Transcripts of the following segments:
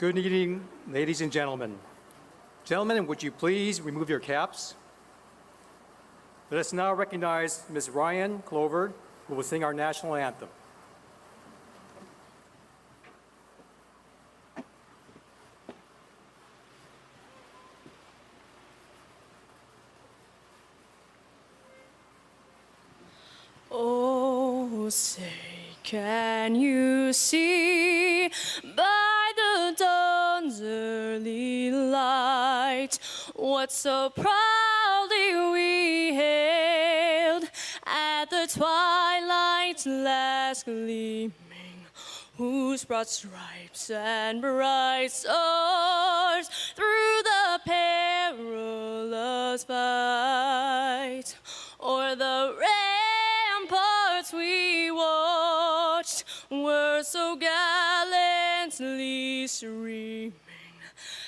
Good evening, ladies and gentlemen. Gentlemen, would you please remove your caps? Let us now recognize Ms. Ryan Clover, who will sing our national anthem. Oh, say, can you see by the dawn's early light what so proudly we hailed at the twilight's last gleaming, whose broad stripes and bright stars through the perilous fight o'er the ramparts we watched were so gallantly streaming,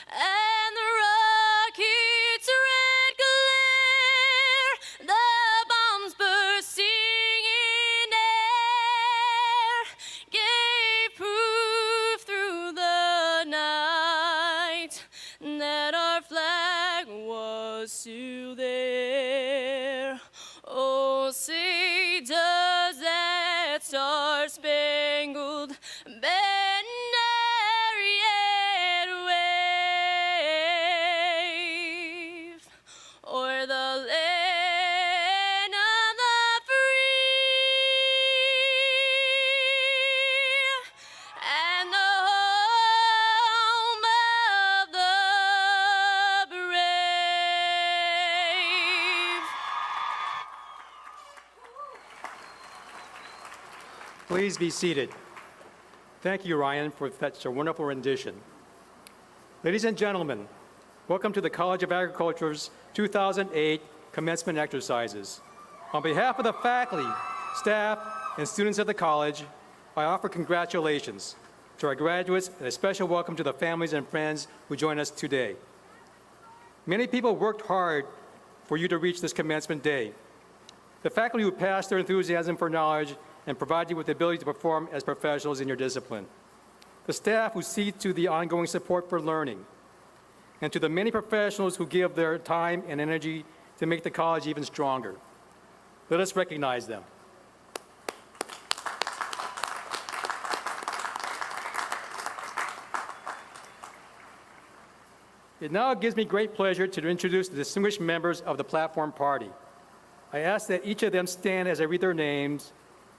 and the rocket's red glare, the bombs bursting in air, gave proof through the night that our flag was still there. Oh, say, does that star-spangled banner yet wave o'er the land of the free and the home of the brave? Please be seated. Thank you, Ryan, for such a wonderful rendition. Ladies and gentlemen, welcome to the College of Agriculture's 2008 Commencement exercises. On behalf of the faculty, staff, and students of the college, I offer congratulations to our graduates and a special welcome to the families and friends who join us today. Many people worked hard for you to reach this commencement day. The faculty who passed their enthusiasm for knowledge and provide you with the ability to perform as professionals in your discipline. The staff who see to the ongoing support for learning, and to the many professionals who give their time and energy to make the college even stronger. Let us recognize them. It now gives me great pleasure to introduce the distinguished members of the platform party. I ask that each of them stand as I read their names,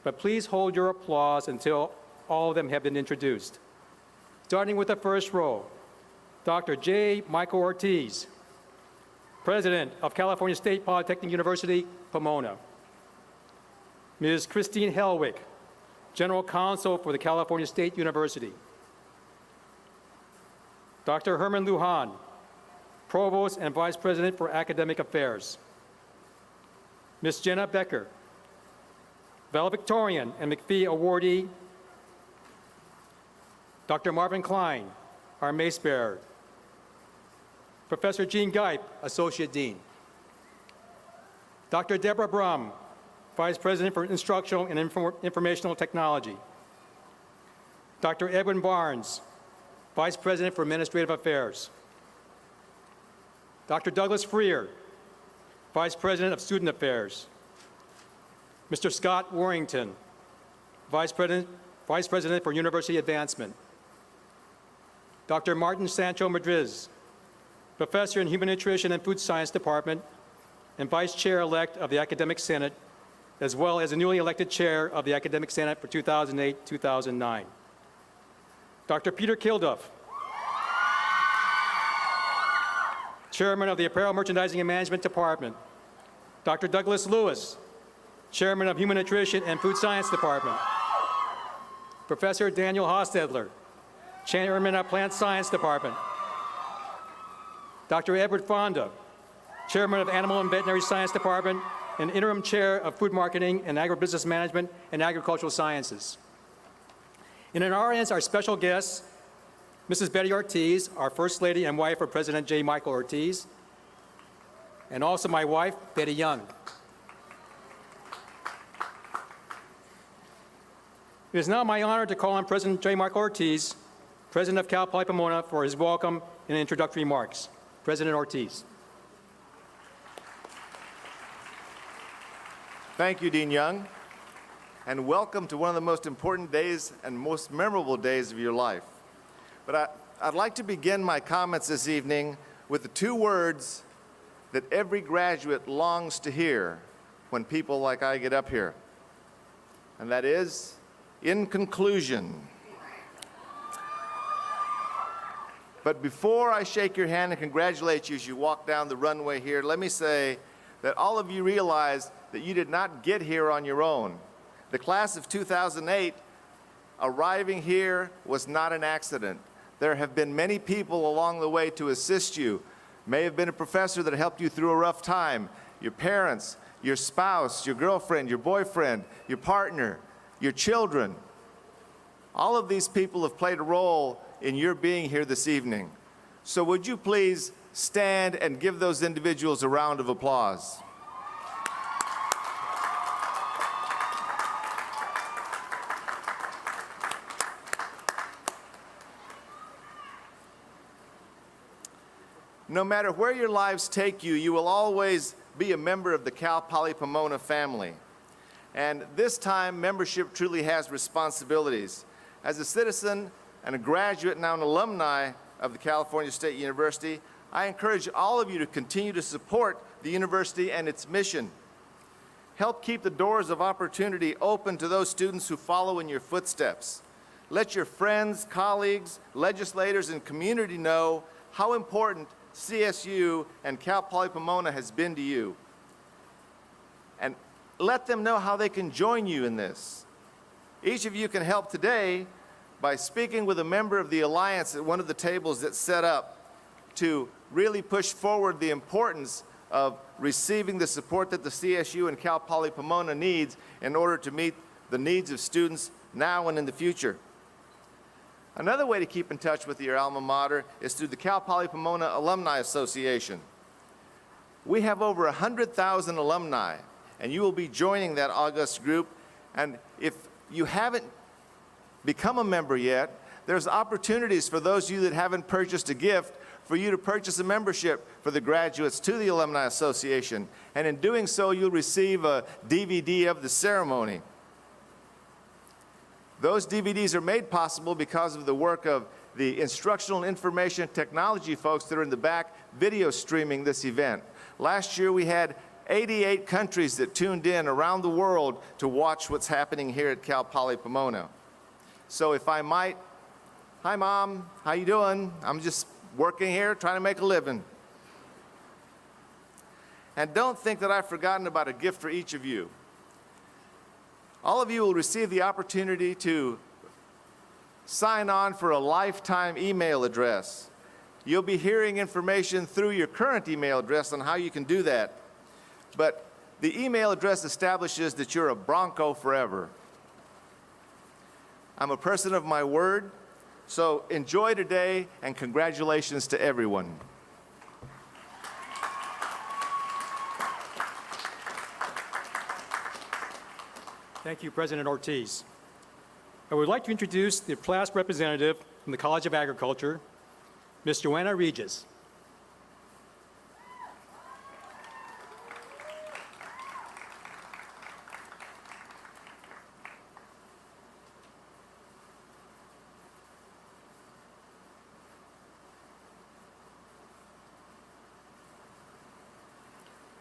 but please hold your applause until all of them have been introduced. Starting with the first row, Dr. J. Michael Ortiz, President of California State Polytechnic University, Pomona. Ms. Christine Helwig, General Counsel for the California State University. Dr. Herman Lujan, Provost and Vice President for Academic Affairs. Ms. Jenna Becker, valedictorian and McPhee awardee. Dr. Marvin Klein, our mace bearer. Professor Gene Geip, Associate Dean. Dr. Deborah Brum, Vice President for Instructional and Informational Technology. Dr. Edwin Barnes, Vice President for Administrative Affairs. Dr. Douglas Freer, Vice President of Student Affairs. Mr. Scott Warrington, Vice President for University Advancement. Dr. Martin Sancho Madriz, Professor in Human Nutrition and Food Science Department and Vice Chair-elect of the Academic Senate, as well as the newly elected Chair of the Academic Senate for 2008-2009. Dr. Peter Kilduff, Chairman of the Apparel Merchandising and Management Department. Dr. Douglas Lewis, Chairman of Human Nutrition and Food Science Department. Professor Daniel Hostetler, Chairman of Plant Science Department. Dr. Edward Fonda, Chairman of Animal and Veterinary Science Department and Interim Chair of Food Marketing and Agribusiness Management and Agricultural Sciences. And in our audience, our special guests, Mrs. Betty Ortiz, our First Lady and wife of President J. Michael Ortiz, and also my wife, Betty Young. It is now my honor to call on President J. Michael Ortiz President of Cal Poly Pomona, for his welcome and introductory remarks. President Ortiz. Thank you, Dean Young, and welcome to one of the most important days and most memorable days of your life. But I'd like to begin my comments this evening with the two words that every graduate longs to hear when people like I get up here, and that is, in conclusion. But before I shake your hand and congratulate you as you walk down the runway here, let me say that all of you realize that you did not get here on your own. The class of 2008 arriving here was not an accident. There have been many people along the way to assist you. May have been a professor that helped you through a rough time, your parents, your spouse, your girlfriend, your boyfriend, your partner, your children. All of these people have played a role in your being here this evening. So would you please stand and give those individuals a round of applause? No matter where your lives take you, you will always be a member of the Cal Poly Pomona family. And this time, membership truly has responsibilities. As a citizen and a graduate, now an alumni of the California State University, I encourage all of you to continue to support the university and its mission. Help keep the doors of opportunity open to those students who follow in your footsteps. Let your friends, colleagues, legislators, and community know how important CSU and Cal Poly Pomona has been to you. And let them know how they can join you in this. Each of you can help today by speaking with a member of the Alliance at one of the tables that's set up to really push forward the importance of receiving the support that the CSU and Cal Poly Pomona needs in order to meet the needs of students now and in the future. Another way to keep in touch with your alma mater is through the Cal Poly Pomona Alumni Association. We have over 100,000 alumni, and you will be joining that august group. And if you haven't become a member yet, there's opportunities for those of you that haven't purchased a gift for you to purchase a membership for the graduates to the Alumni Association. And in doing so, you'll receive a DVD of the ceremony. Those DVDs are made possible because of the work of the instructional information technology folks that are in the back video streaming this event. Last year we had 88 countries that tuned in around the world to watch what's happening here at Cal Poly Pomona. So if I might, hi Mom, how you doing? I'm just working here trying to make a living. And don't think that I've forgotten about a gift for each of you. All of you will receive the opportunity to sign on for a lifetime email address. You'll be hearing information through your current email address on how you can do that. But the email address establishes that you're a Bronco forever. I'm a person of my word, so enjoy today and congratulations to everyone. Thank you, President Ortiz. I would like to introduce the class representative from the College of Agriculture, Ms. Joanna Regis.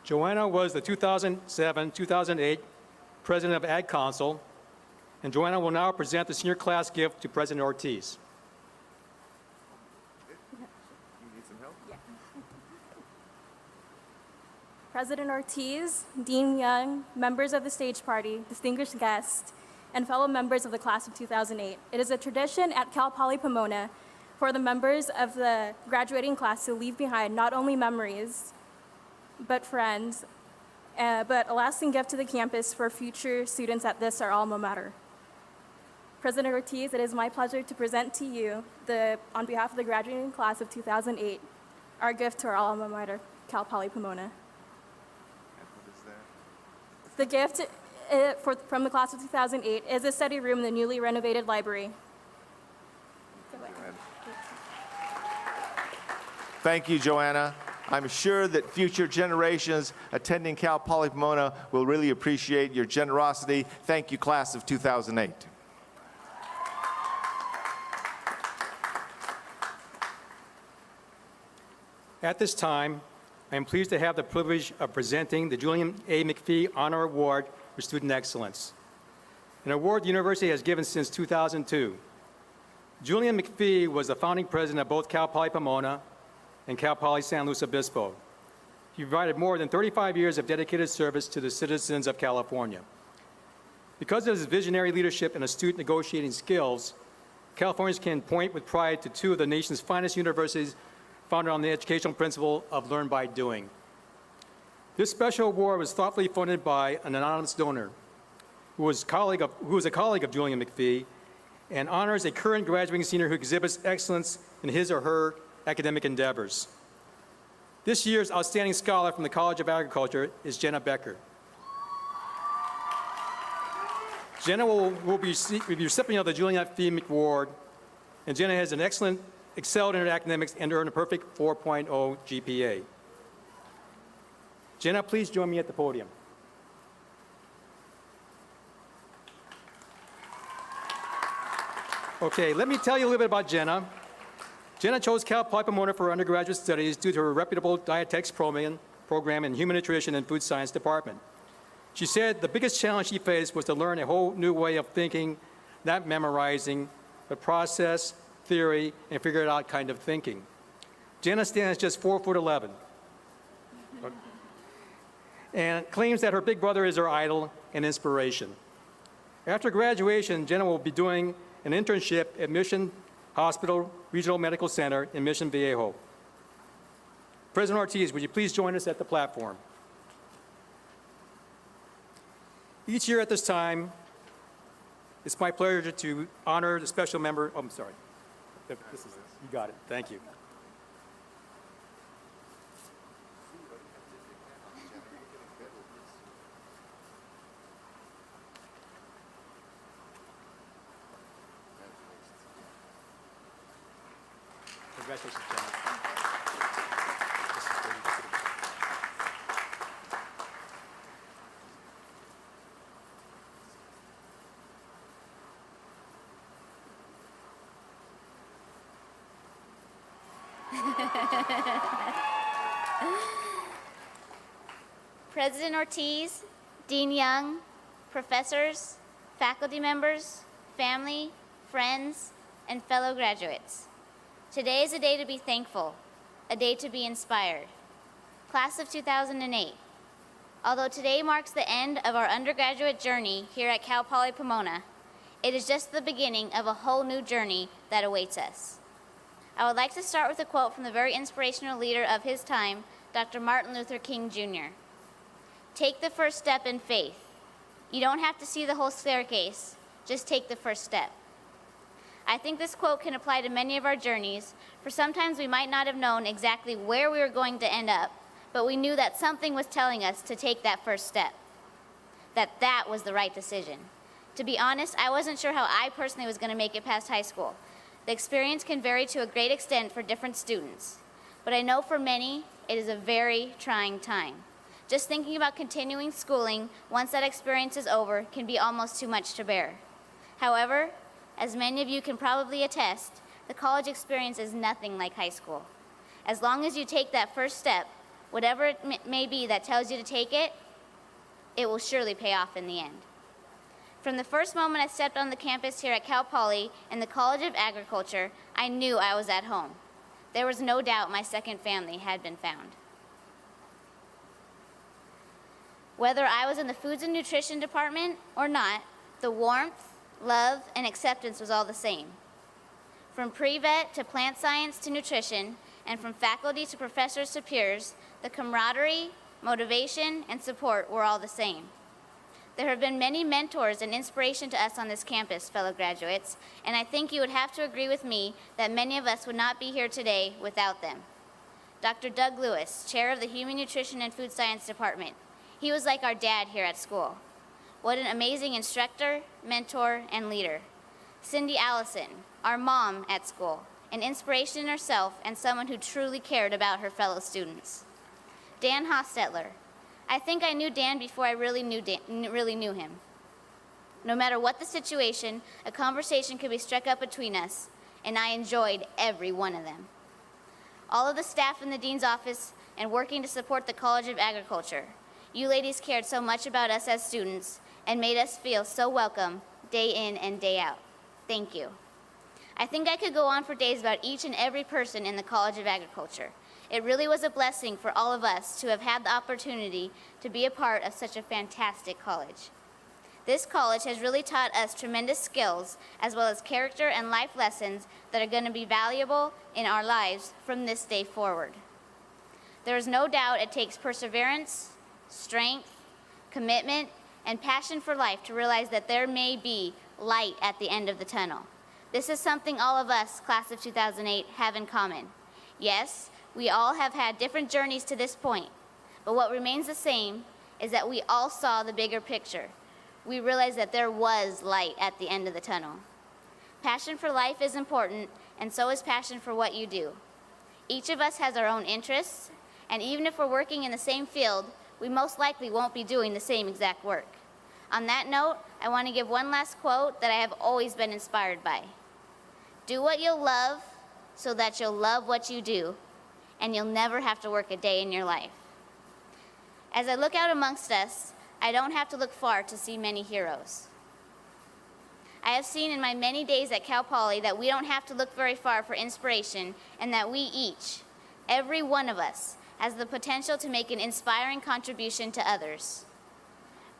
Joanna was the 2007-2008 President of Ag Council, and Joanna will now present the senior class gift to President Ortiz. You need some help? Yeah. President Ortiz, Dean Young, members of the stage party, distinguished guests, and fellow members of the class of 2008. It is a tradition at Cal Poly Pomona for the members of the graduating class to leave behind not only memories, but friends, but a lasting gift to the campus for future students at this, our alma mater. President Ortiz, it is my pleasure to present to you, on behalf of the graduating class of 2008, our gift to our alma mater, Cal Poly Pomona. And what is that? The gift from the class of 2008 is a study room in the newly renovated library. Go ahead. Go ahead. Thank you, Joanna. I'm sure that future generations attending Cal Poly Pomona will really appreciate your generosity. Thank you, class of 2008. At this time, I am pleased to have the privilege of presenting the Julian A. McPhee Honor Award for Student Excellence, an award the university has given since 2002. Julian McPhee was the founding president of both Cal Poly Pomona and Cal Poly San Luis Obispo. He provided more than 35 years of dedicated service to the citizens of California. Because of his visionary leadership and astute negotiating skills, Californians can point with pride to two of the nation's finest universities founded on the educational principle of learn by doing. This special award was thoughtfully funded by an anonymous donor who was a colleague of Julian McPhee and honors a current graduating senior who exhibits excellence in his or her academic endeavors. This year's outstanding scholar from the College of Agriculture is Jenna Becker. Jenna will be the recipient of the Julian McPhee Award, and Jenna has excelled in her academics and earned a perfect 4.0 GPA. Jenna, please join me at the podium. Okay, let me tell you a little bit about Jenna. Jenna chose Cal Poly Pomona for her undergraduate studies due to her reputable dietetics program in human nutrition and food science department. She said the biggest challenge she faced was to learn a whole new way of thinking, not memorizing, but process, theory, and figure it out kind of thinking. Jenna stands just 4'11", and claims that her big brother is her idol and inspiration. After graduation, Jenna will be doing an internship at Mission Hospital Regional Medical Center in Mission Viejo. President Ortiz, would you please join us at the platform? Each year at this time, it's my pleasure to honor the special member. Oh, I'm sorry. You got it. Thank you. Congratulations, Jenna. President Ortiz, Dean Young, professors, faculty members, family, friends, and fellow graduates. Today is a day to be thankful, a day to be inspired. Class of 2008. Although today marks the end of our undergraduate journey here at Cal Poly Pomona, it is just the beginning of a whole new journey that awaits us. I would like to start with a quote from the very inspirational leader of his time, Dr. Martin Luther King Jr. Take the first step in faith. You don't have to see the whole staircase, just take the first step. I think this quote can apply to many of our journeys, for sometimes we might not have known exactly where we were going to end up, but we knew that something was telling us to take that first step, that was the right decision. To be honest, I wasn't sure how I personally was going to make it past high school. The experience can vary to a great extent for different students, but I know for many, it is a very trying time. Just thinking about continuing schooling once that experience is over can be almost too much to bear. However, as many of you can probably attest, the college experience is nothing like high school. As long as you take that first step, whatever it may be that tells you to take it, it will surely pay off in the end. From the first moment I stepped on the campus here at Cal Poly in the College of Agriculture, I knew I was at home. There was no doubt my second family had been found. Whether I was in the Foods and Nutrition department or not, the warmth, love, and acceptance was all the same. From pre-vet to plant science to nutrition, and from faculty to professors to peers, the camaraderie, motivation, and support were all the same. There have been many mentors and inspiration to us on this campus, fellow graduates, and I think you would have to agree with me that many of us would not be here today without them. Dr. Doug Lewis, chair of the Human Nutrition and Food Science Department. He was like our dad here at school. What an amazing instructor, mentor, and leader. Cindy Allison, our mom at school, an inspiration in herself, and someone who truly cared about her fellow students. Dan Hostetler. I think I knew Dan before I really knew him. No matter what the situation, a conversation could be struck up between us, and I enjoyed every one of them. All of the staff in the dean's office and working to support the College of Agriculture. You ladies cared so much about us as students and made us feel so welcome day in and day out. Thank you. I think I could go on for days about each and every person in the College of Agriculture. It really was a blessing for all of us to have had the opportunity to be a part of such a fantastic college. This college has really taught us tremendous skills as well as character and life lessons that are going to be valuable in our lives from this day forward. There is no doubt it takes perseverance, strength, commitment, and passion for life to realize that there may be light at the end of the tunnel. This is something all of us, class of 2008, have in common. Yes, we all have had different journeys to this point, but what remains the same is that we all saw the bigger picture. We realized that there was light at the end of the tunnel. Passion for life is important, and so is passion for what you do. Each of us has our own interests, and even if we're working in the same field, we most likely won't be doing the same exact work. On that note, I want to give one last quote that I have always been inspired by. Do what you'll love so that you'll love what you do, and you'll never have to work a day in your life. As I look out amongst us, I don't have to look far to see many heroes. I have seen in my many days at Cal Poly that we don't have to look very far for inspiration, and that we each, every one of us, has the potential to make an inspiring contribution to others.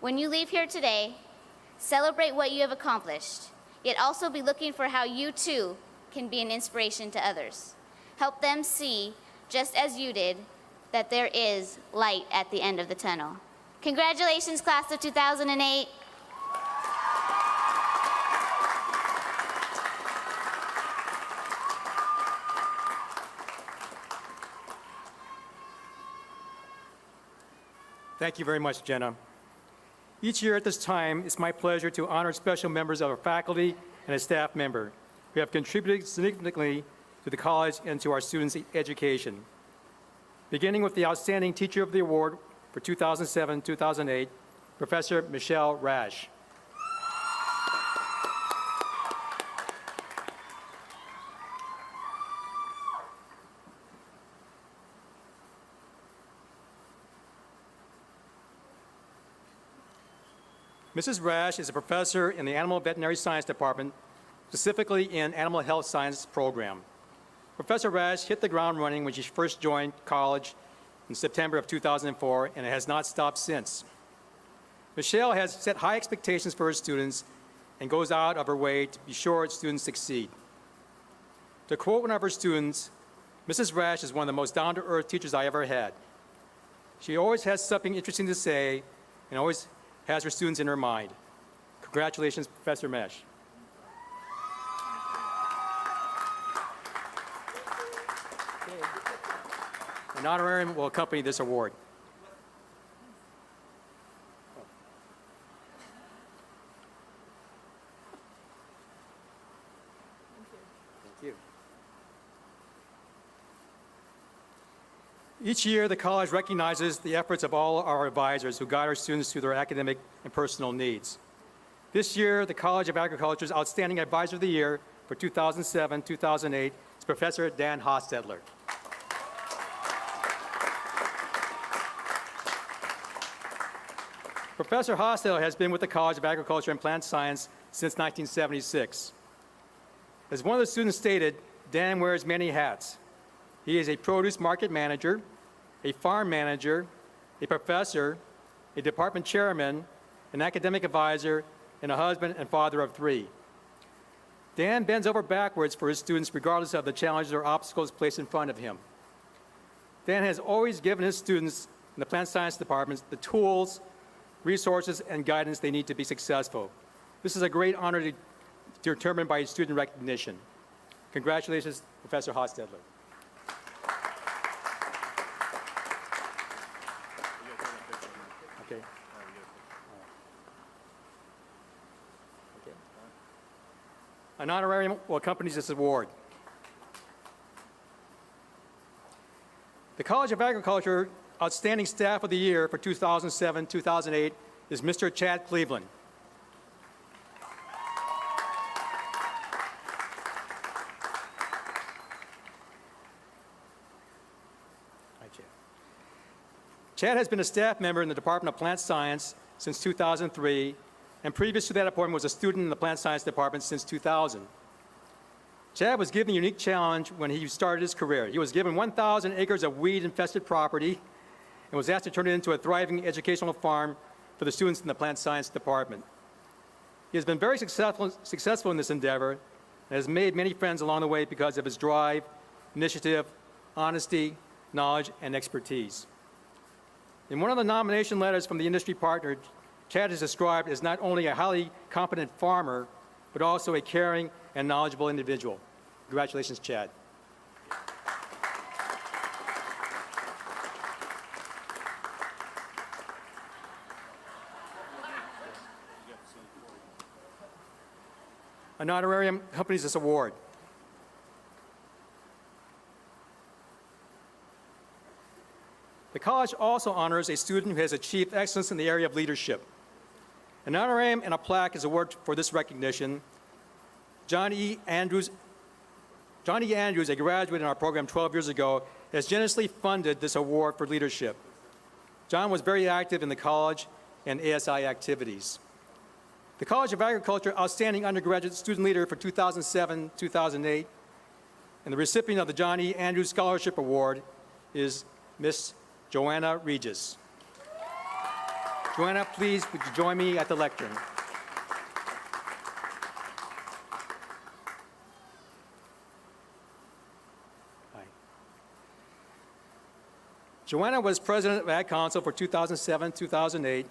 When you leave here today, celebrate what you have accomplished, yet also be looking for how you too can be an inspiration to others. Help them see, just as you did, that there is light at the end of the tunnel. Congratulations, class of 2008. Thank you very much, Jenna. Each year at this time, it's my pleasure to honor special members of our faculty and a staff member who have contributed significantly to the college and to our students' education. Beginning with the Outstanding Teacher of the Award for 2007-2008, Professor Michelle Rash. Mrs. Rash is a professor in the Animal Veterinary Science Department, specifically in Animal Health Science program. Professor Rash hit the ground running when she first joined college in September of 2004, and it has not stopped since. Michelle has set high expectations for her students and goes out of her way to be sure students succeed. To quote one of her students, Mrs. Rash is one of the most down-to-earth teachers I ever had. She always has something interesting to say and always has her students in her mind. Congratulations, Professor Rash. An honorarium will accompany this award. Thank you. Each year, the college recognizes the efforts of all our advisors who guide our students through their academic and personal needs. This year, the College of Agriculture's Outstanding Advisor of the Year for 2007-2008 is Professor Dan Hostetler. Professor Hostetler has been with the College of Agriculture and Plant Science since 1976. As one of the students stated, Dan wears many hats. He is a produce market manager, a farm manager, a professor, a department chairman, an academic advisor, and a husband and father of 3. Dan bends over backwards for his students regardless of the challenges or obstacles placed in front of him. Dan has always given his students in the plant science departments the tools, resources, and guidance they need to be successful. This is a great honor determined by student recognition. Congratulations, Professor Hostetler. Okay. An honorarium will accompany this award. The College of Agriculture Outstanding Staff of the Year for 2007-2008 is Mr. Chad Cleveland. Hi, Chad. Chad has been a staff member in the Department of Plant Science since 2003, and previous to that appointment was a student in the Plant Science Department since 2000. Chad was given a unique challenge when he started his career. He was given 1,000 acres of weed-infested property and was asked to turn it into a thriving educational farm for the students in the Plant Science Department. He has been very successful in this endeavor and has made many friends along the way because of his drive, initiative, honesty, knowledge, and expertise. In one of the nomination letters from the industry partner, Chad is described as not only a highly competent farmer, but also a caring and knowledgeable individual. Congratulations, Chad. An honorarium accompanies this award. The college also honors a student who has achieved excellence in the area of leadership. An honorarium and a plaque is awarded for this recognition. Johnny Andrews, a graduate in our program 12 years ago, has generously funded this award for leadership. John was very active in the college and ASI activities. The College of Agriculture Outstanding Undergraduate Student Leader for 2007-2008, and the recipient of the Johnny Andrews Scholarship Award is Miss Joanna Regis. Joanna, please, would you join me at the lectern? Hi. Joanna was president of Ag Council for 2007-2008.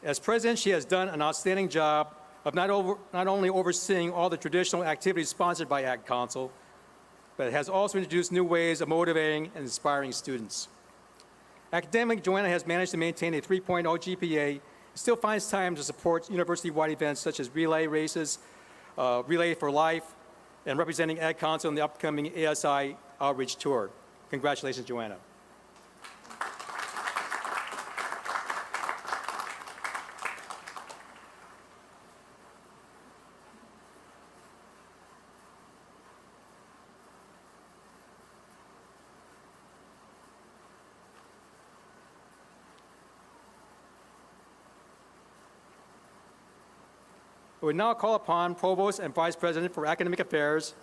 As president, she has done an outstanding job of not only overseeing all the traditional activities sponsored by Ag Council, but has also introduced new ways of motivating and inspiring students. Academically, Joanna has managed to maintain a 3.0 GPA and still finds time to support university-wide events such as relay races, Relay for Life, and representing Ag Council in the upcoming ASI Outreach Tour. Congratulations, Joanna. I would now call upon Provost and Vice President for Academic Affairs,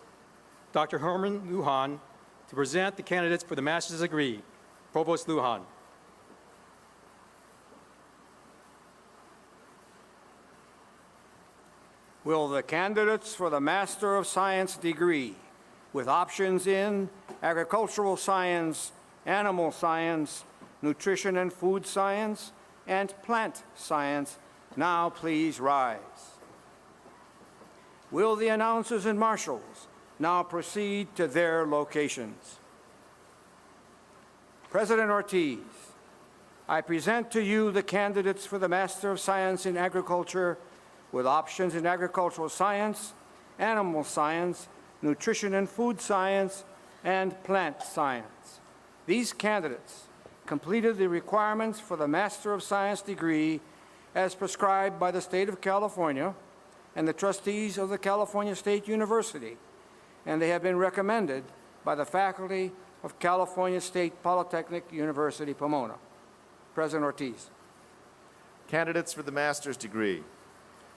Dr. Herman Lujan, to present the candidates for the master's degree. Provost Lujan. Will the candidates for the Master of Science degree with options in agricultural science, animal science, nutrition and food science, and plant science now please rise? Will the announcers and marshals now proceed to their locations? President Ortiz, I present to you the candidates for the Master of Science in Agriculture with options in agricultural science, animal science, nutrition and food science, and plant science. These candidates completed the requirements for the Master of Science degree as prescribed by the state of California and the trustees of the California State University, and they have been recommended by the faculty of California State Polytechnic University, Pomona. President Ortiz. Candidates for the master's degree,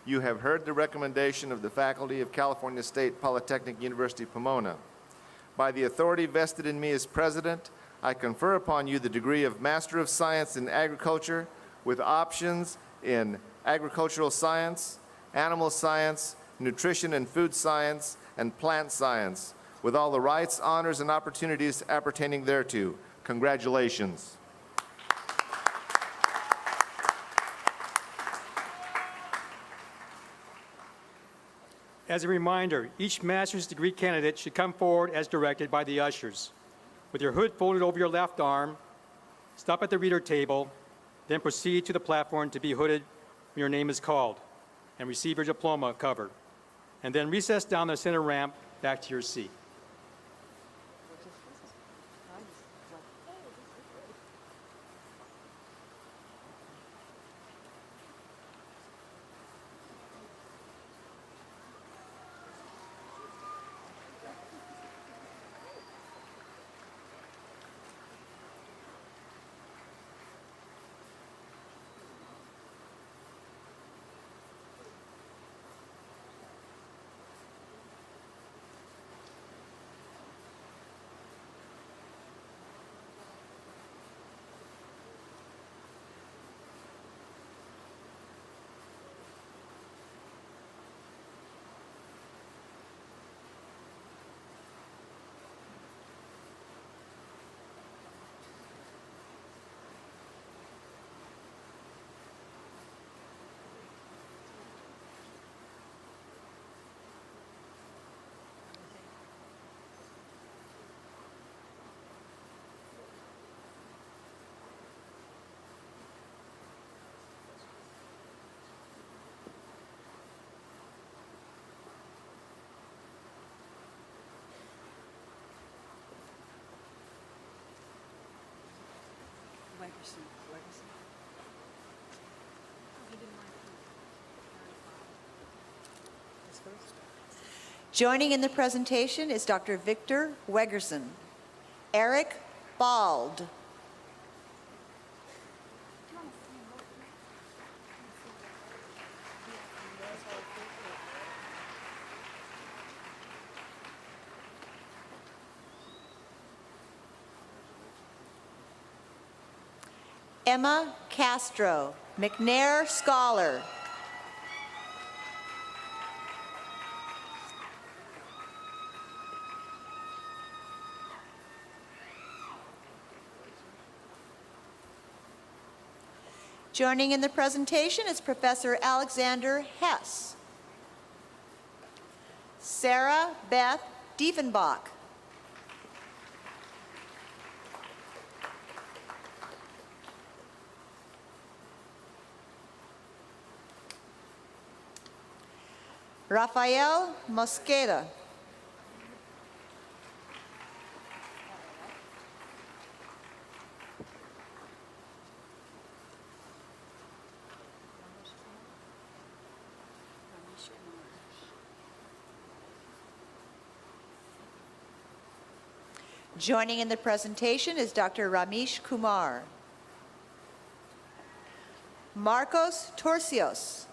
you have heard the recommendation of the faculty of California State Polytechnic University, Pomona. By the authority vested in me as president, I confer upon you the degree of Master of Science in Agriculture with options in agricultural science, animal science, nutrition and food science, and plant science, with all the rights, honors, and opportunities appertaining thereto. Congratulations. As a reminder, each master's degree candidate should come forward as directed by the ushers. With your hood folded over your left arm, stop at the reader table, then proceed to the platform to be hooded when your name is called, and receive your diploma cover, and then recess down the center ramp back to your seat. Joining in the presentation is Dr. Victor Wegerson. Eric Bald. Emma Castro, McNair Scholar. Joining in the presentation is Professor Alexander Hess. Sarah Beth Diefenbach. Rafael Mosqueda. Joining in the presentation is Dr. Ramesh Kumar. Marcos Torcios.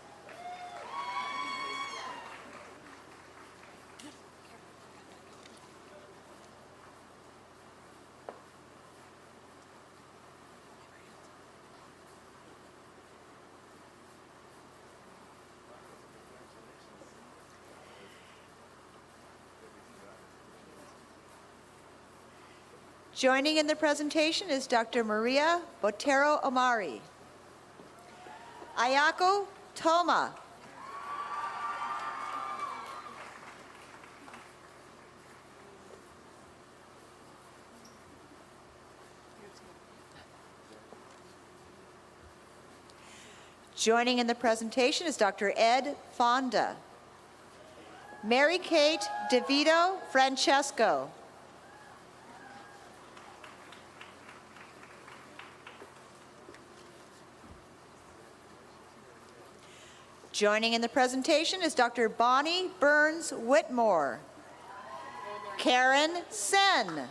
Joining in the presentation is Dr. Maria Botero Omari. Ayako Toma. Joining in the presentation is Dr. Ed Fonda. Mary Kate DeVito Francesco. Joining in the presentation is Dr. Bonnie Burns Whitmore. Karen Sen.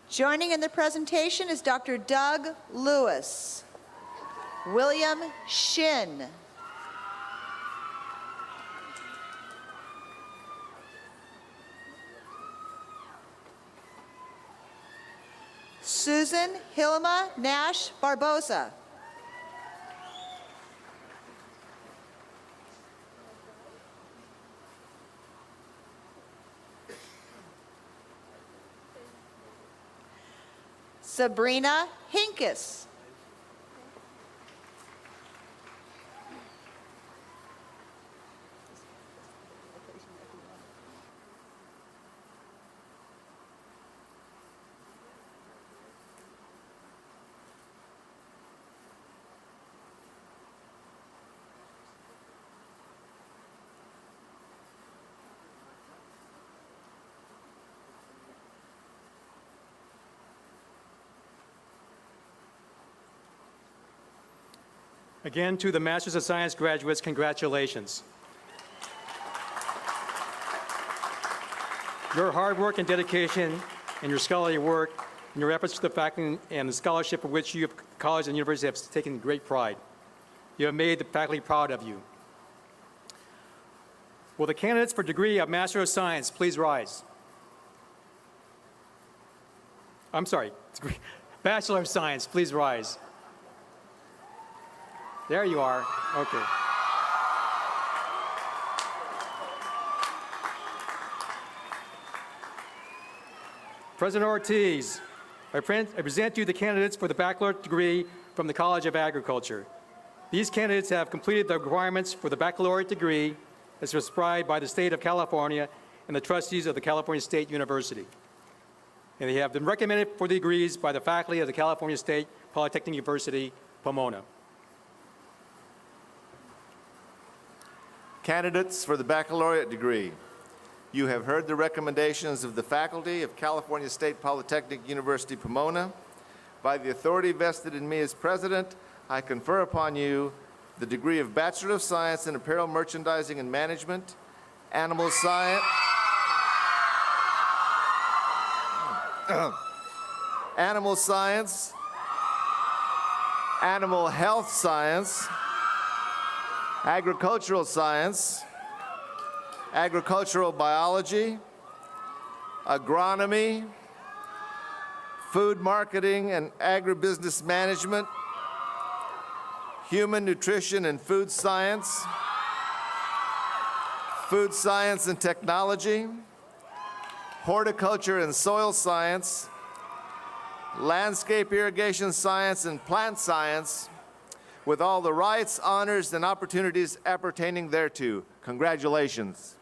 Joining in the presentation is Dr. Doug Lewis. William Shin. Susan Hilma Nash Barbosa. Sabrina Hinkes. Again, to the Masters of Science graduates, congratulations. Your hard work and dedication and your scholarly work and your efforts to the faculty and the scholarship for which you have college and university have taken great pride. You have made the faculty proud of you. Will the candidates for degree of Master of Science please rise? I'm sorry, Bachelor of Science, please rise. There you are. Okay. President Ortiz, I present to you the candidates for the baccalaureate degree from the College of Agriculture. These candidates have completed the requirements for the baccalaureate degree as prescribed by the state of California and the trustees of the California State University. And they have been recommended for the degrees by the faculty of the California State Polytechnic University, Pomona. Candidates for the baccalaureate degree. You have heard the recommendations of the faculty of California State Polytechnic University, Pomona. By the authority vested in me as president, I confer upon you the degree of Bachelor of Science in Apparel Merchandising and Management, Animal Science, Animal Science, Animal Health Science, Agricultural Science, Agricultural Biology, Agronomy, Food Marketing and Agribusiness Management, Human Nutrition and Food Science, Food Science and Technology, Horticulture and Soil Science, Landscape Irrigation Science and Plant Science, with all the rights, honors, and opportunities appertaining thereto. Congratulations.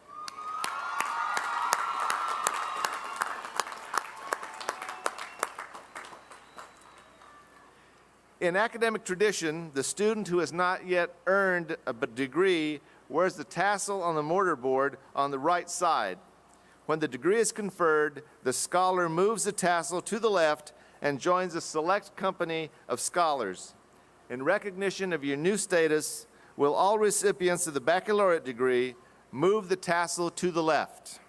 In academic tradition, the student who has not yet earned a degree wears the tassel on the mortarboard on the right side. When the degree is conferred, the scholar moves the tassel to the left and joins a select company of scholars. In recognition of your new status, will all recipients of the baccalaureate degree move the tassel to the left?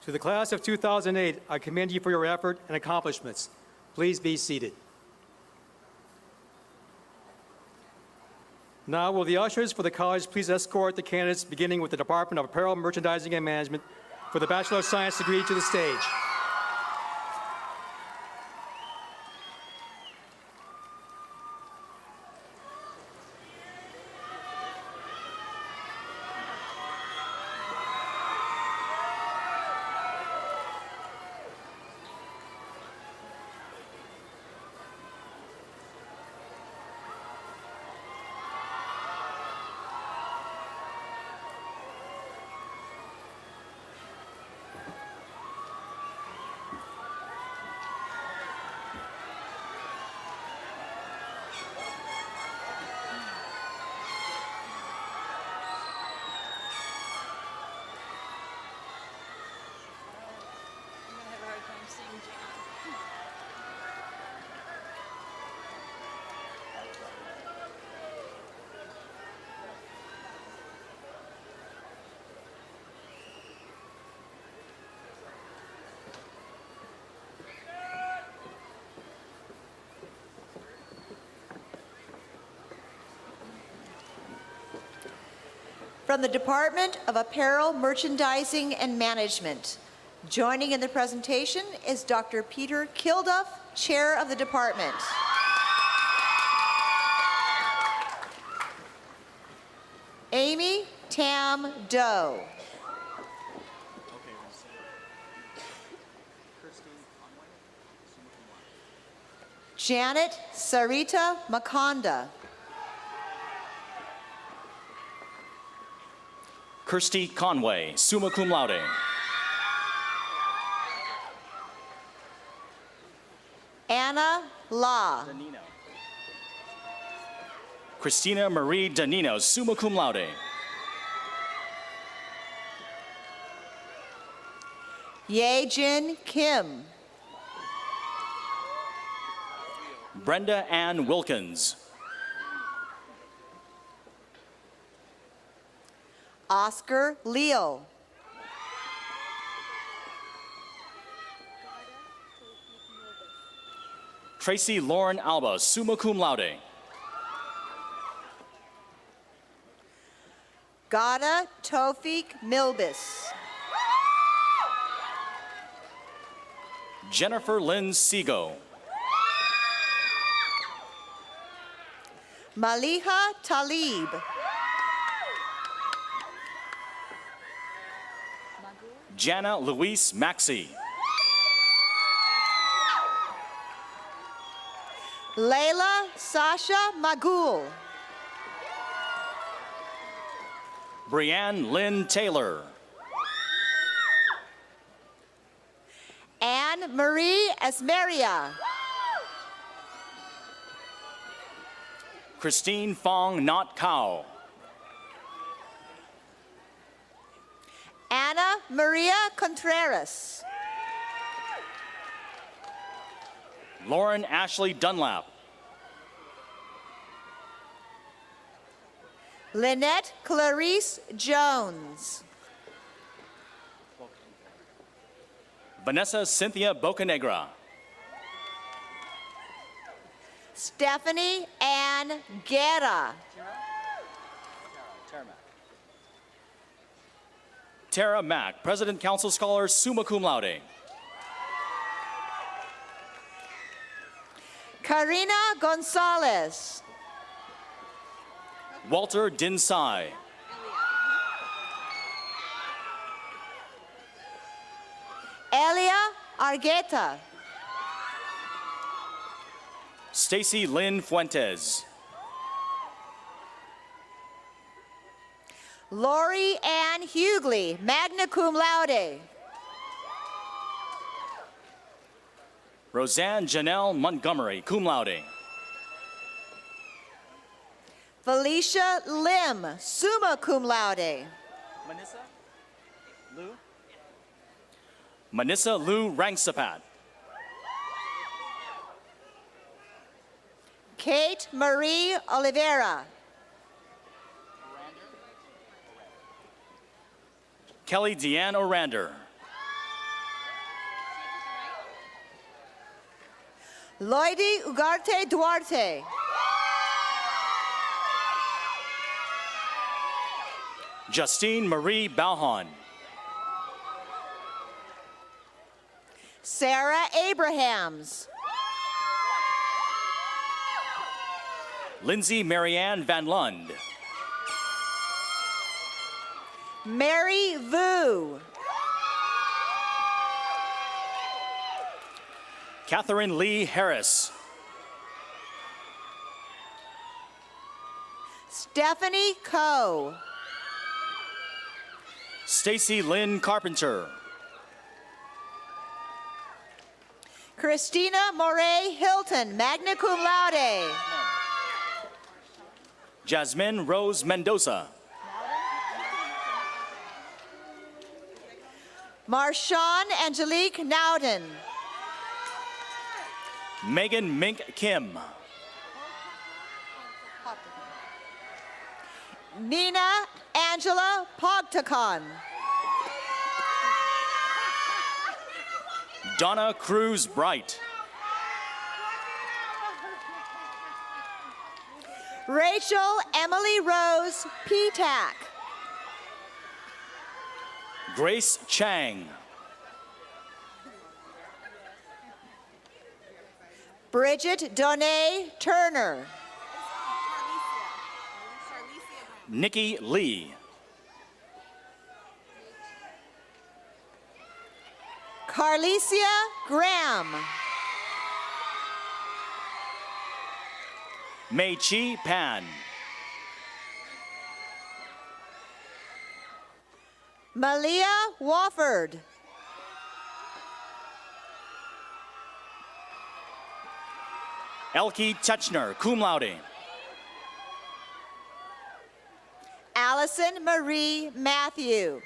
To the class of 2008, I commend you for your effort and accomplishments. Please be seated. Now, will the ushers for the college please escort the candidates, beginning with the Department of Apparel, Merchandising, and Management, for the Bachelor of Science degree to the stage. From the Department of Apparel, Merchandising, and Management, joining in the presentation is Dr. Peter Kilduff, Chair of the Department. Amy Tam Doe. Janet Sarita Makonda. Kirsty Conway, summa cum laude. Anna La. Christina Marie Danino, summa cum laude. Ye-Jin Kim. Brenda Ann Wilkins. Oscar Leo. Tracy Lauren Alba, summa cum laude. Gada Tofik Milbis. Jennifer Lynn Seago. Maliha Talib. Jana Luis Maxey. Layla Sasha Magul. Brianne Lynn Taylor. Marie Esmeria. Christine Fong Not Cao. Ana Maria Contreras. Lauren Ashley Dunlap. Lynette Clarice Jones. Vanessa Cynthia Bocanegra. Stephanie Ann Guerra. Tara Mack, President Council Scholar, summa cum laude. Karina Gonzalez. Walter Dinsai. Elia Argueta. Stacy Lynn Fuentes. Lori Ann Hughley, magna cum laude. Roseanne Janelle Montgomery, cum laude. Felicia Lim, summa cum laude. Manissa Lou Rangsapat. Kate Marie Oliveira. Kelly Deanne Orander. Loidi Ugarte Duarte. Justine Marie Balhon. Sarah Abrahams. Lindsay Marianne Van Lund. Mary Vu. Catherine Lee Harris. Stephanie Coe. Stacy Lynn Carpenter. Christina Moray Hilton, magna cum laude. Jasmine Rose Mendoza. Marshawn Angelique Nowden. Megan Mink Kim. Nina Angela Pogtakon. Donna Cruz Bright. Rachel Emily Rose Petak. Grace Chang. Bridget Donay Turner. Nikki Lee. Carlicia Graham. Mei Chi Pan. Malia Wofford. Elke Techner, cum laude. Allison Marie Matthew.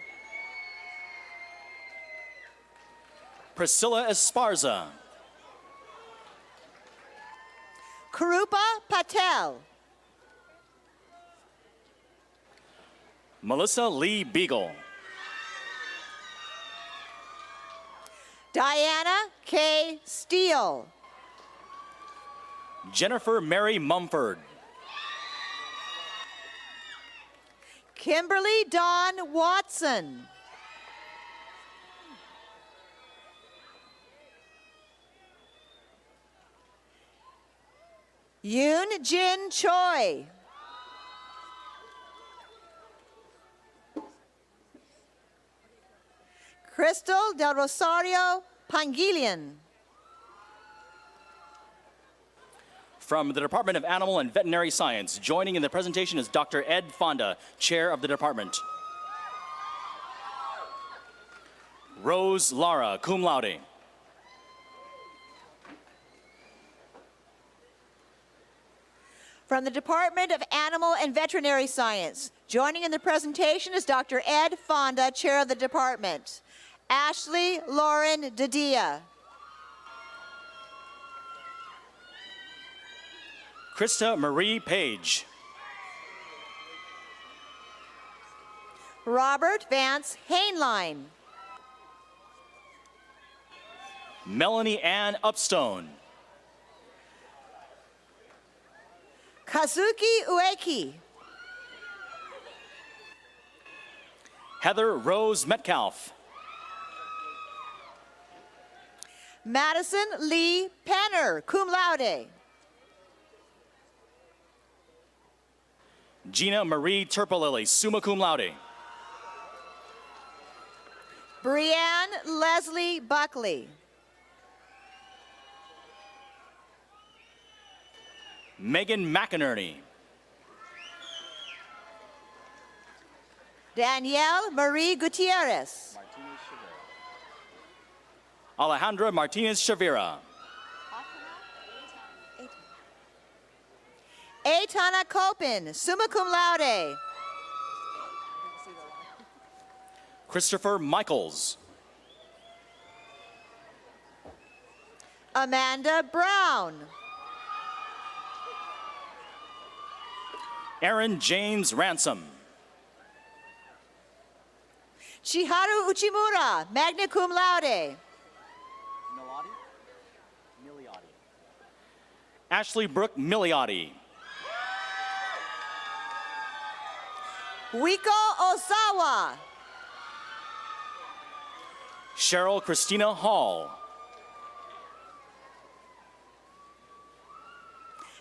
Priscilla Esparza. Krupa Patel. Melissa Lee Beagle. Diana K. Steele. Jennifer Mary Mumford. Kimberly Dawn Watson. Yoon Jin Choi. Crystal Del Rosario Pangilian. From the Department of Animal and Veterinary Science, joining in the presentation is Dr. Ed Fonda, Chair of the Department. Rose Lara, cum laude. From the Department of Animal and Veterinary Science, joining in the presentation is Dr. Ed Fonda, Chair of the Department. Ashley Lauren Dadia. Krista Marie Page. Robert Vance Hainline. Melanie Ann Upstone. Kazuki Ueki. Heather Rose Metcalf. Madison Lee Penner, cum laude. Gina Marie Turpelili, summa cum laude. Brianne Leslie Buckley. Megan McInerney. Danielle Marie Gutierrez. Alejandra Martinez Chavira. Aitana Copin, summa cum laude. Christopher Michaels. Amanda Brown. Aaron James Ransom. Chiharu Uchimura, magna cum laude. Ashley Brooke Miliotti. Wiko Osawa. Cheryl Christina Hall.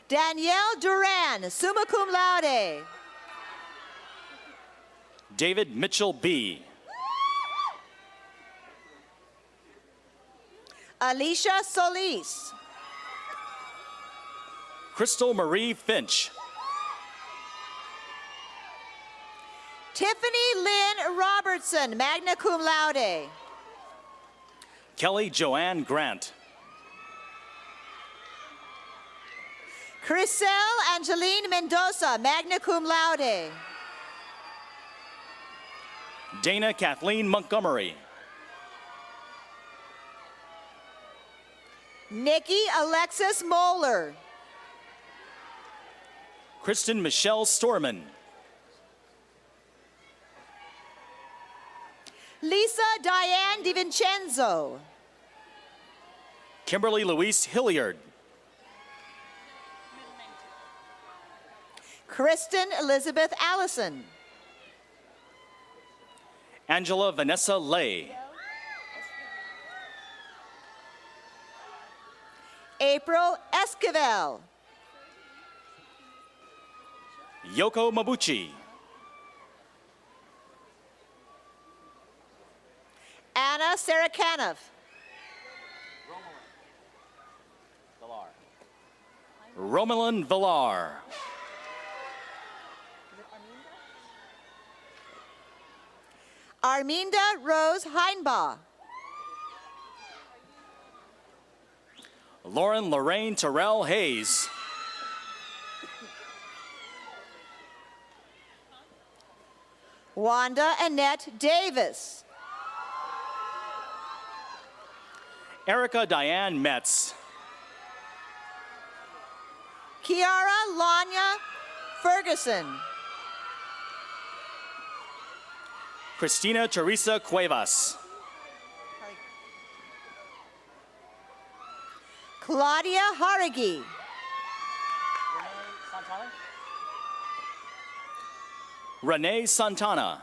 Danielle Duran, summa cum laude. David Mitchell B. Alicia Solis. Crystal Marie Finch. Tiffany Lynn Robertson, magna cum laude. Kelly Joanne Grant. Crisel Angeline Mendoza, magna cum laude. Dana Kathleen Montgomery. Nikki Alexis Moeller. Kristen Michelle Storman. Lisa Diane DiVincenzo. Kimberly Louise Hilliard. Kristen Elizabeth Allison. Angela Vanessa Lay. April Esquivel. Yoko Mabuchi. Anna Sarakanov. Romalyn Villar. Arminda Rose Heinbaugh. Lauren Lorraine Terrell Hayes. Wanda Annette Davis. Erica Diane Metz. Kiara Lanya Ferguson. Christina Teresa Cuevas. Claudia Haragi. Renee Santana.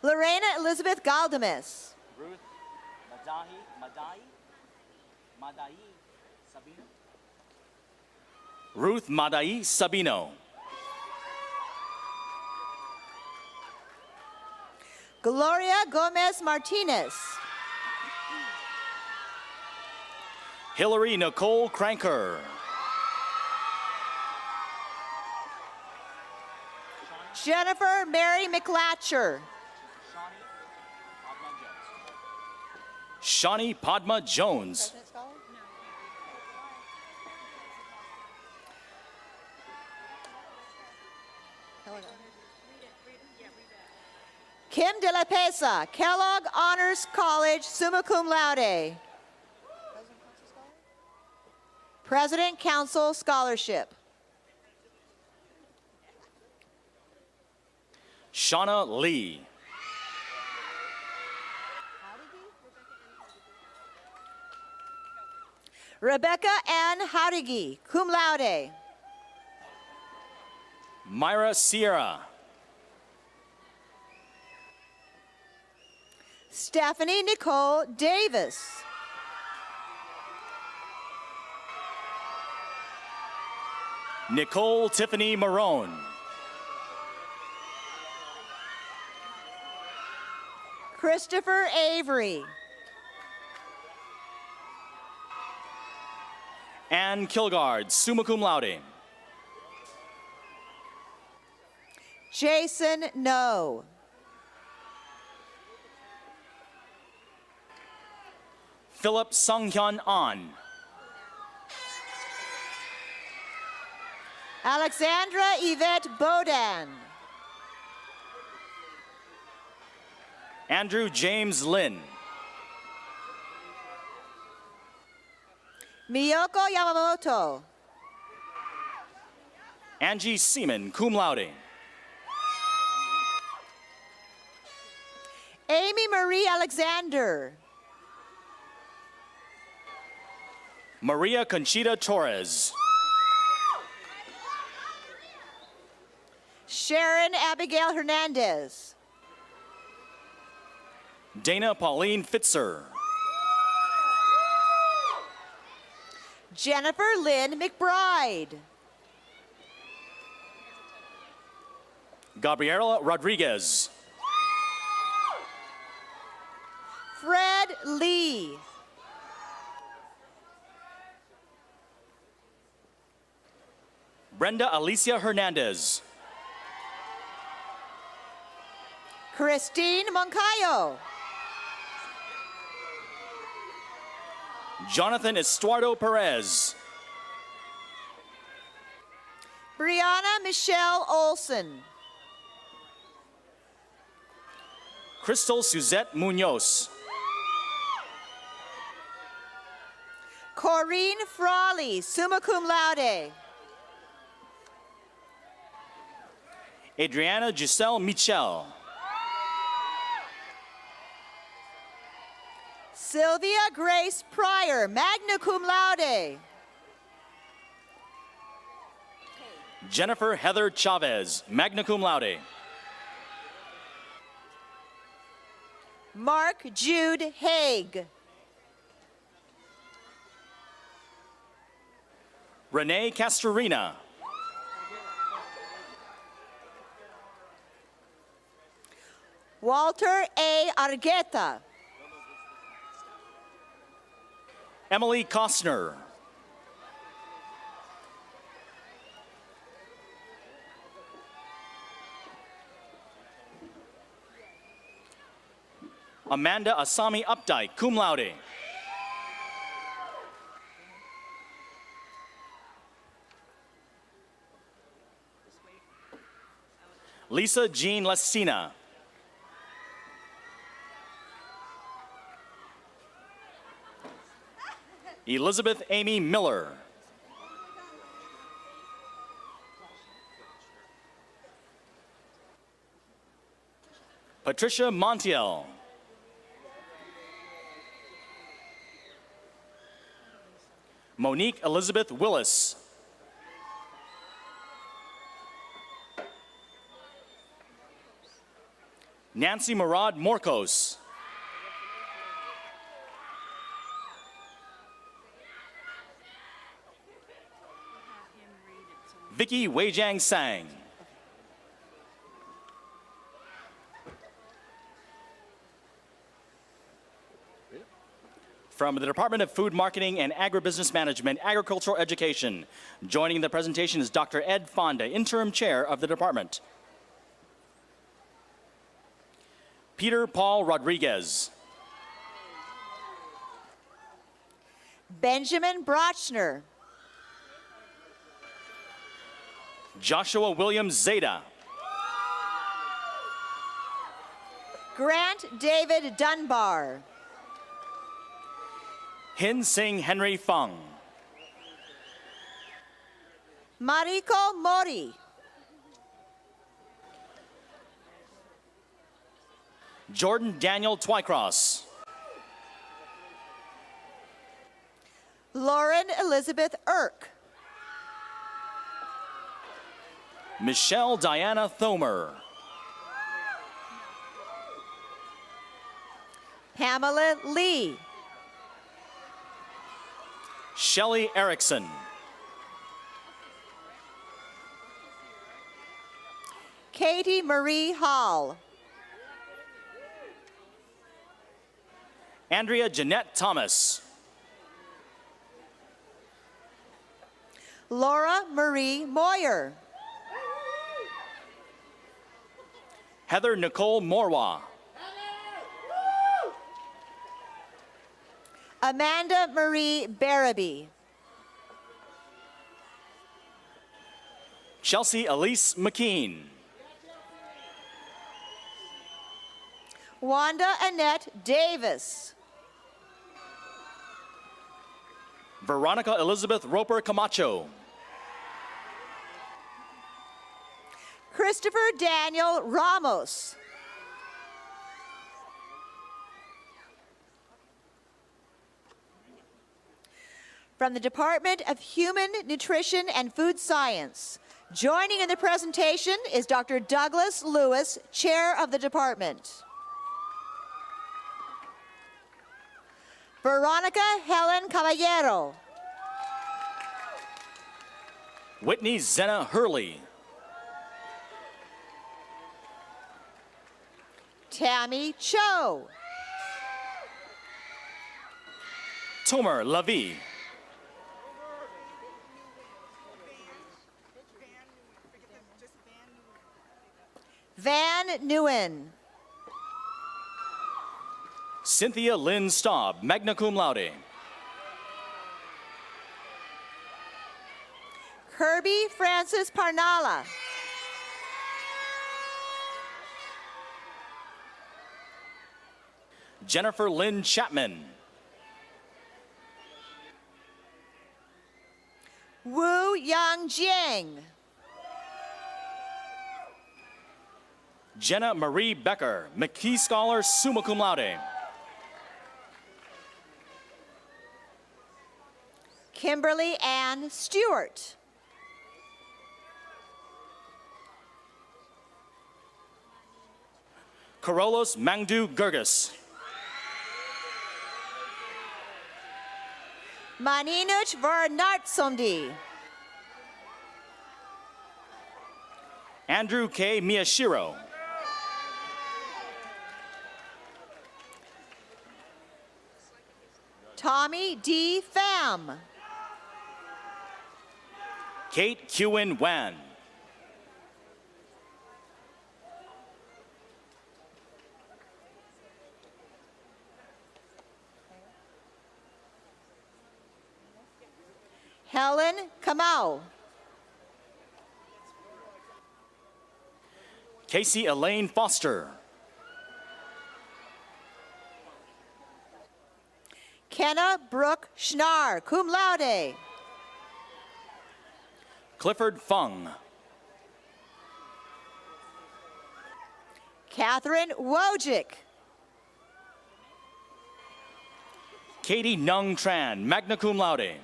Lorena Elizabeth Galdames. Ruth Sabino. Ruth Madai Sabino. Gloria Gomez Martinez. Hillary Nicole Cranker. Jennifer Mary McLatcher. Shawnee Padma Jones. Kim De La Pesa, Kellogg Honors College, summa cum laude. President Council Scholarship. Shauna Lee. Rebecca Ann Howdigi, cum laude. Myra Sierra. Stephanie Nicole Davis. Nicole Tiffany Marone. Christopher Avery. Ann Kilgard, summa cum laude. Jason No. Philip Sunghyun An. Alexandra Yvette Bodan. Andrew James Lin. Miyoko Yamamoto. Angie Seaman, cum laude. Amy Marie Alexander. Maria Conchita Torres. Sharon Abigail Hernandez. Dana Pauline Fitzer. Jennifer Lynn McBride. Gabriela Rodriguez. Fred Lee. Brenda Alicia Hernandez. Christine Moncayo. Jonathan Estuardo Perez. Brianna Michelle Olson. Crystal Suzette Munoz. Corinne Frawley, summa cum laude. Adriana Giselle Michel. Sylvia Grace Pryor, magna cum laude. Jennifer Heather Chavez, magna cum laude. Mark Jude Haig. Renee Castorina. Walter A. Argueta. Emily Costner. Amanda Asami Updike, cum laude. Lisa Jean Lessina. Elizabeth Amy Miller. Patricia Montiel. Monique Elizabeth Willis. Nancy Murad Morcos. Vicky Weijiang Sang. From the Department of Food Marketing and Agribusiness Management, Agricultural Education, joining the presentation is Dr. Ed Fonda, Interim Chair of the Department. Peter Paul Rodriguez. Benjamin Brochner, Joshua William Zeta. Grant David Dunbar, Hin Sing Henry Fung. Mariko Mori, Jordan Daniel Twycross. Lauren Elizabeth Irk, Michelle Diana Thomer. Pamela Lee, Shelley Erickson. Katie Marie Hall, Andrea Jeanette Thomas. Laura Marie Moyer, Heather Nicole Morwa. Amanda Marie Barabee, Chelsea Elise McKean. Wanda Annette Davis, Veronica Elizabeth Roper Camacho. Christopher Daniel Ramos, from the Department of Human Nutrition and Food Science. Joining in the presentation is Dr. Douglas Lewis, Chair of the Department. Veronica Helen Caballero, Whitney Zena Hurley. Tammy Cho, Tomer Lavi. Van Nguyen, Cynthia Lynn Staub, magna cum laude. Kirby Francis Parnala, Jennifer Lynn Chapman. Wu Yang Jiang, Jenna Marie Becker, McKee Scholar, summa cum laude. Kimberly Ann Stewart, Karolos Mangdu Gurgis. Maninuch Varnartsondi, Andrew K. Miyashiro. Tommy D. Pham, Kate Kewin Wan. Helen Kamau, Casey Elaine Foster. Kenna Brooke Schnar, cum laude, Clifford Fung. Catherine Wojcik, Katie Nung Tran, magna cum laude.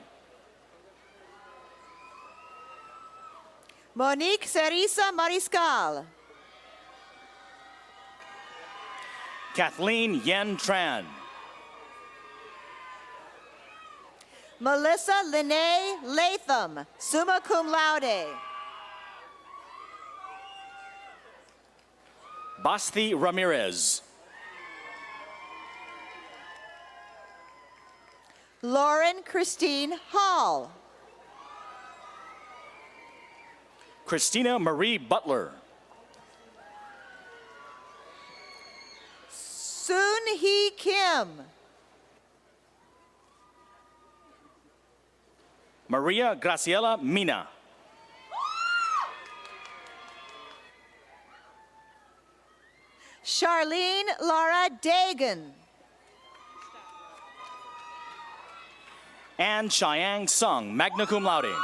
Monique Cerisa Mariscal, Kathleen Yen Tran. Melissa Lene Latham, summa cum laude, Basti Ramirez. Lauren Christine Hall, Christina Marie Butler. Soon Hee Kim, Maria Graciela Mina. Charlene Laura Dagan. Anne Chiang Sung, magna cum laude.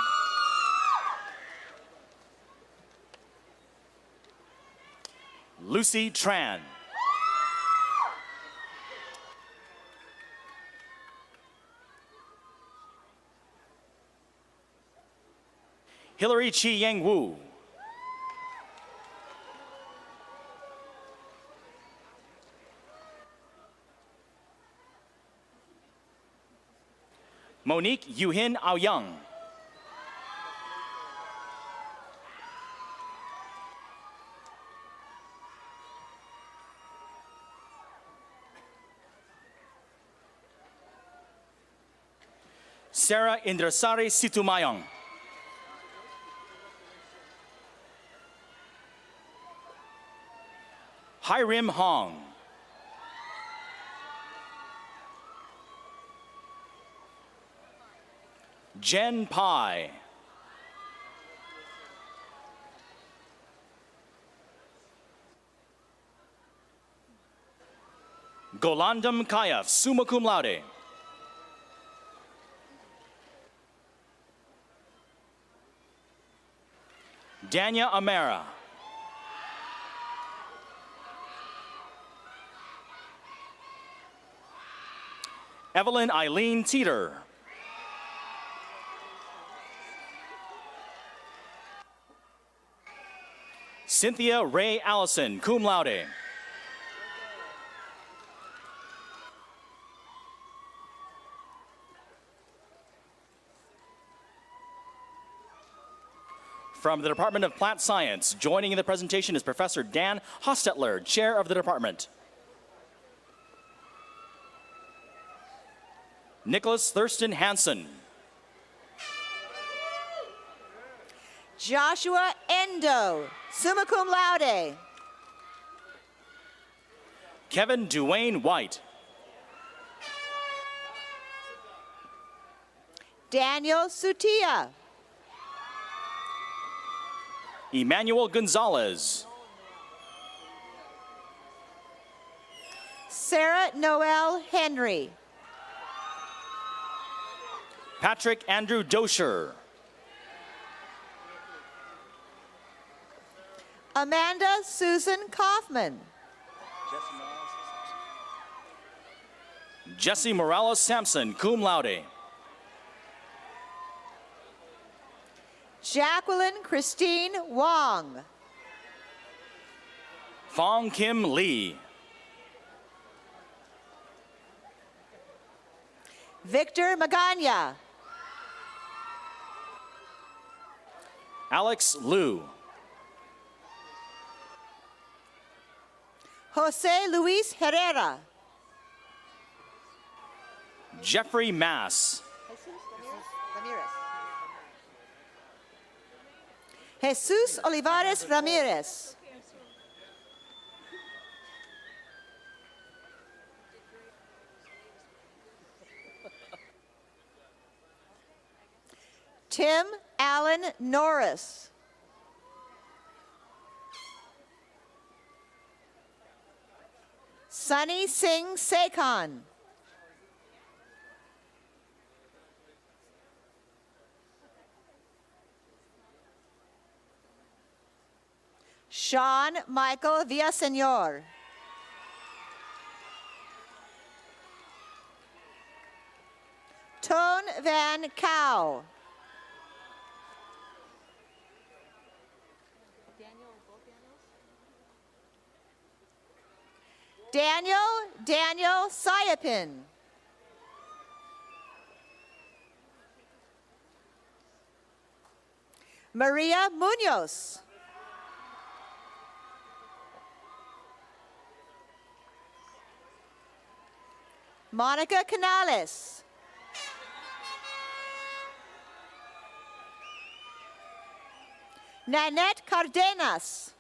Lucy Tran. Hillary Chi Yang Wu. Monique Yuhin Aoyang. Sarah Indrasari Situmayong. Hirim Hong. Jen Pai. Golandam Kayaf, summa cum laude. Dania Amara. Evelyn Eileen Teeter. Cynthia Ray Allison, cum laude. From the Department of Plant Science, joining in the presentation is Professor Dan Hostetler, Chair of the Department. Nicholas Thurston Hansen. Joshua Endo, summa cum laude. Kevin Duane White. Daniel Sutia. Emmanuel Gonzalez. Sarah Noel Henry. Patrick Andrew Dosher. Amanda Susan Kaufman. Jesse Morales Sampson, cum laude. Jacqueline Christine Wong. Fong Kim Lee. Victor Magana. Alex Liu. Jose Luis Herrera. Jeffrey Mass. Jesus Olivares Ramirez. Tim Allen Norris. Sunny Singh Sekhan. Sean Michael Villaseñor. Tone Van Cow. Daniel Sayapin. Maria Munoz. Monica Canales. Nanette Cardenas.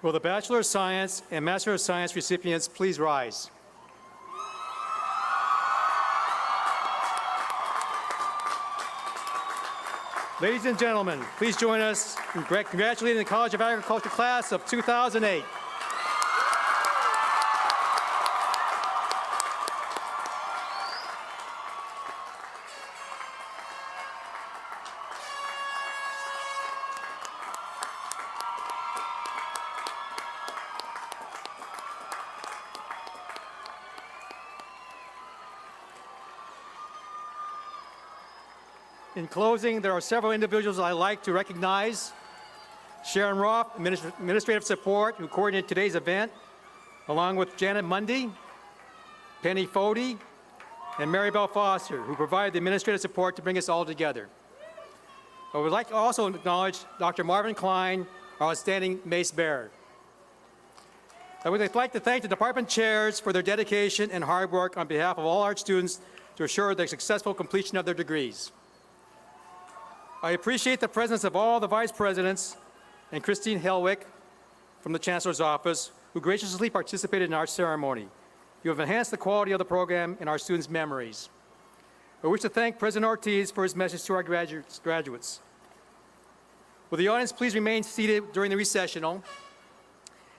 Will the Bachelor of Science and Master of Science recipients please rise? Ladies and gentlemen, please join us in congratulating the College of Agriculture class of 2008. In closing, there are several individuals I'd like to recognize. Sharon Roth, Administrative Support, who coordinated today's event, along with Janet Mundy, Penny Fody, and Mary Bell Foster, who provided the administrative support to bring us all together. I would like to also acknowledge Dr. Marvin Klein, our outstanding mace bearer. I would like to thank the department chairs for their dedication and hard work on behalf of all our students to assure the successful completion of their degrees. I appreciate the presence of all the vice presidents and Christine Helwick from the Chancellor's Office, who graciously participated in our ceremony. You have enhanced the quality of the program in our students' memories. I wish to thank President Ortiz for his message to our graduates. Will the audience please remain seated during the recessional?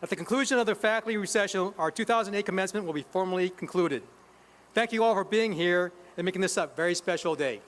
At the conclusion of the faculty recessional, our 2008 commencement will be formally concluded. Thank you all for being here and making this a very special day.